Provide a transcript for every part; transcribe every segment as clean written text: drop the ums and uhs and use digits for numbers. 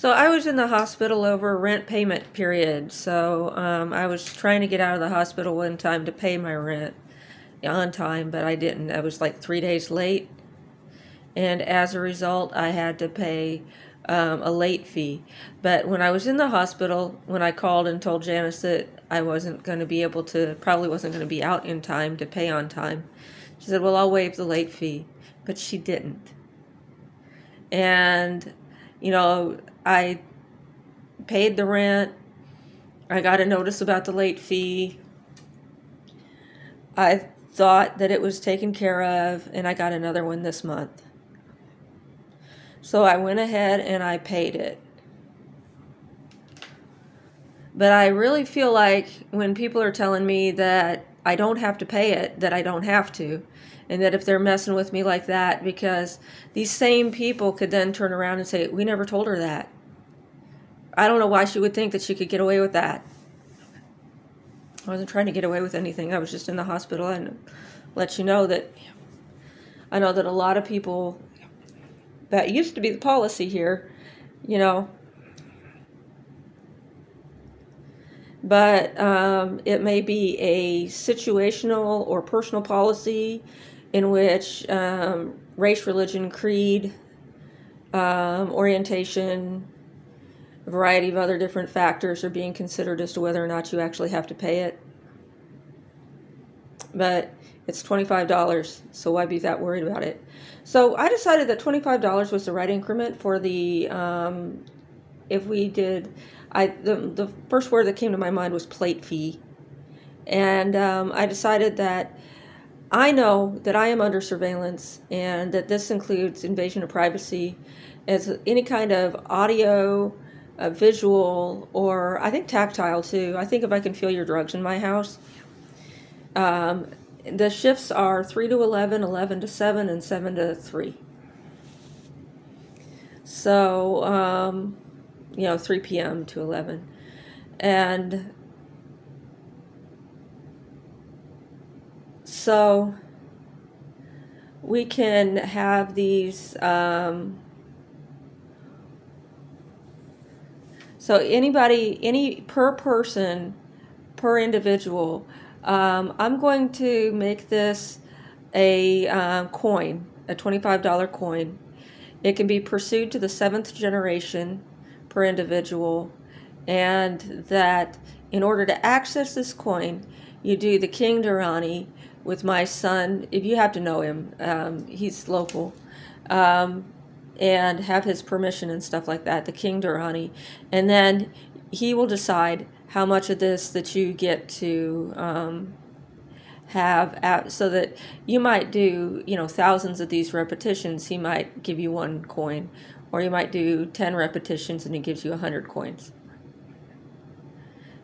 So I was in the hospital over a rent payment period. So I was trying to get out of the hospital in time to pay my rent on time, but I didn't. I was like 3 days late. And as a result, I had to pay a late fee. But when I was in the hospital, when I called and told Janice that I wasn't going to be able to, probably wasn't going to be out in time to pay on time, she said, well, I'll waive the late fee. But she didn't. And, I paid the rent. I got a notice about the late fee. I thought that it was taken care of, and I got another one this month. So I went ahead and I paid it. But I really feel like when people are telling me that I don't have to pay it, that I don't have to. And that if they're messing with me like that, because these same people could then turn around and say, we never told her that. I don't know why she would think that she could get away with that. I wasn't trying to get away with anything. I was just in the hospital, and let you know that I know that a lot of people, that used to be the policy here, but it may be a situational or personal policy in which race, religion, creed, orientation, a variety of other different factors are being considered as to whether or not you actually have to pay it. But it's $25, so why be that worried about it? So I decided that $25 was the right increment for the, if we did, the first word that came to my mind was plate fee. And I decided that I know that I am under surveillance, and that this includes invasion of privacy, as any kind of audio, visual, or I think tactile too. I think if I can feel your drugs in my house. The shifts are 3 to 11, 11 to 7, and 7 to 3. So, 3 p.m. to 11. And so we can have these, so any per person, per individual, I'm going to make this a coin, a $25 coin. It can be pursued to the 7th generation per individual, and that in order to access this coin, you do the King Durrani with my son, if you have to know him, he's local, and have his permission and stuff like that, the King Durrani, and then he will decide how much of this that you get to have, so that you might do, thousands of these repetitions. He might give you 1 coin, or you might do 10 repetitions and he gives you 100 coins.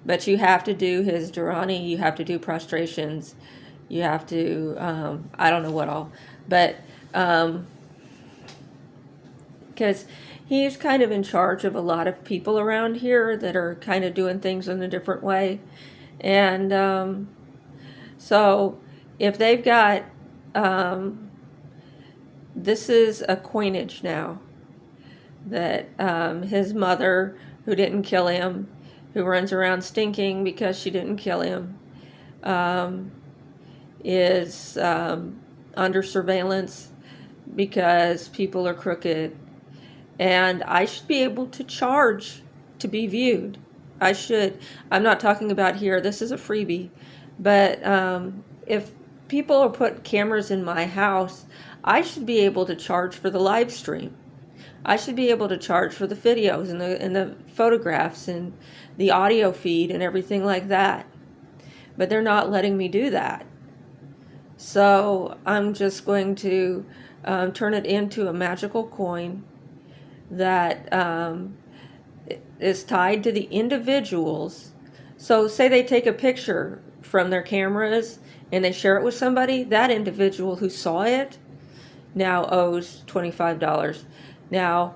But you have to do his Durrani, you have to do prostrations, you have to, I don't know what all, but because he's kind of in charge of a lot of people around here that are kind of doing things in a different way. And so if they've got, this is a coinage now, that his mother, who didn't kill him, who runs around stinking because she didn't kill him, is under surveillance because people are crooked. And I should be able to charge to be viewed. I should. I'm not talking about here. This is a freebie. But if people are put cameras in my house, I should be able to charge for the live stream. I should be able to charge for the videos and the photographs and the audio feed and everything like that. But they're not letting me do that. So I'm just going to turn it into a magical coin that is tied to the individuals. So say they take a picture from their cameras and they share it with somebody, that individual who saw it now owes $25. Now,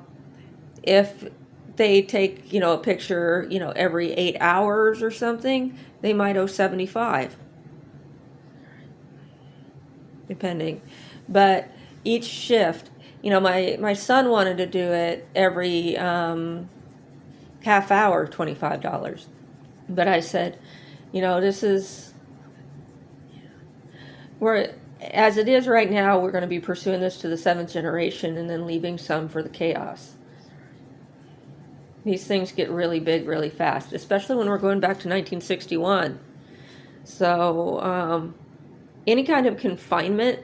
if they take, a picture, every 8 hours or something, they might owe $75, depending. But each shift, my son wanted to do it every half hour, $25. But I said, this is, we're, as it is right now, we're going to be pursuing this to the 7th generation and then leaving some for the chaos. These things get really big really fast, especially when we're going back to 1961. So any kind of confinement,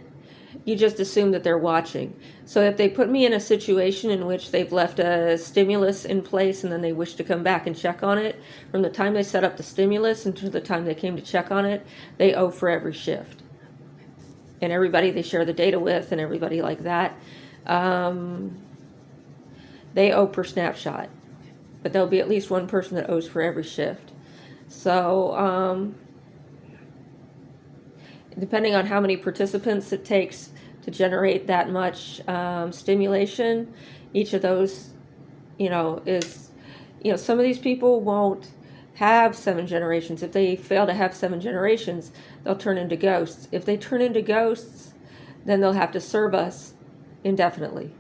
you just assume that they're watching. So if they put me in a situation in which they've left a stimulus in place and then they wish to come back and check on it, from the time they set up the stimulus until the time they came to check on it, they owe for every shift. And everybody they share the data with and everybody like that, they owe per snapshot. But there'll be at least one person that owes for every shift. So depending on how many participants it takes to generate that much stimulation, each of those, is, some of these people won't have 7 generations. If they fail to have 7 generations, they'll turn into ghosts. If they turn into ghosts, then they'll have to serve us indefinitely.